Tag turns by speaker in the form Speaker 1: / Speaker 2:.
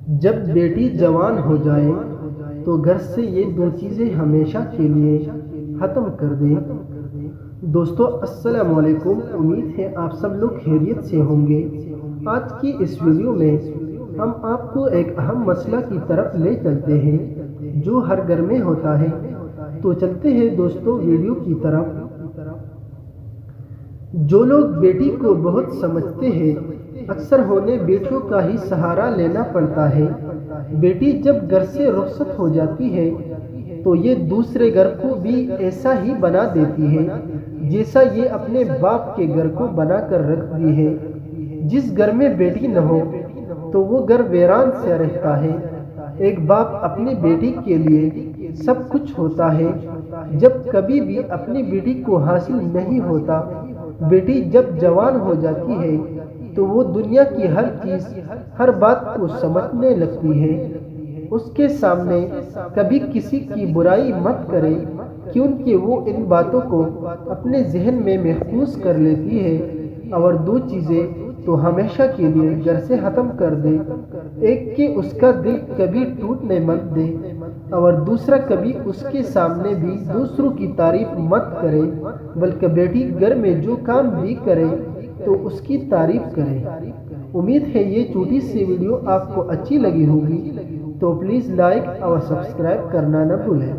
Speaker 1: جب بیٹی جوان ہو جائے تو گھر سے یہ دو چیزیں ہمیشہ کے لیے ختم کر دیں۔ دوستو السلام علیکم، امید ہے آپ سب لوگ خیریت سے ہوں گے۔ آج کی اس ویڈیو میں ہم آپ کو ایک اہم مسئلہ کی طرف لے چلتے ہیں جو ہر گھر میں ہوتا ہے۔ تو چلتے ہیں دوستو ویڈیو کی طرف۔ جو لوگ بیٹی کو بہت سمجھتے ہیں، اکثر انہیں بیٹیوں کا ہی سہارا لینا پڑتا ہے۔ بیٹی جب گھر سے رخصت ہو جاتی ہے تو یہ دوسرے گھر کو بھی ایسا ہی بنا دیتی ہے جیسا یہ اپنے باپ کے گھر کو بنا کر رکھتی ہے۔ جس گھر میں بیٹی نہ ہو تو وہ گھر ویران سے رہتا ہے۔ ایک باپ اپنی بیٹی کے لیے سب کچھ ہوتا ہے، جب کبھی بھی اپنی بیٹی کو حاصل نہیں ہوتا۔ بیٹی جب جوان ہو جاتی ہے تو وہ دنیا کی ہر چیز، ہر بات کو سمجھنے لگتی ہے۔ اس کے سامنے کبھی کسی کی برائی مت کرے، کیونکہ وہ ان باتوں کو اپنے ذہن میں محفوظ کر لیتی ہے۔ اور دو چیزیں تو ہمیشہ کے لیے گھر سے ختم کر دے۔ ایک کہ اس کا دل کبھی ٹوٹنے مت دے، اور دوسرا کبھی اس کے سامنے بھی دوسروں کی تعریف مت کرے، بلکہ بیٹی گھر میں جو کام بھی کرے تو اس کی تعریف کرے۔ امید ہے یہ چھوٹی سی ویڈیو آپ کو اچھی لگی ہوگی، تو پلیز لائک اور سبسکرائب کرنا نہ بھولیں۔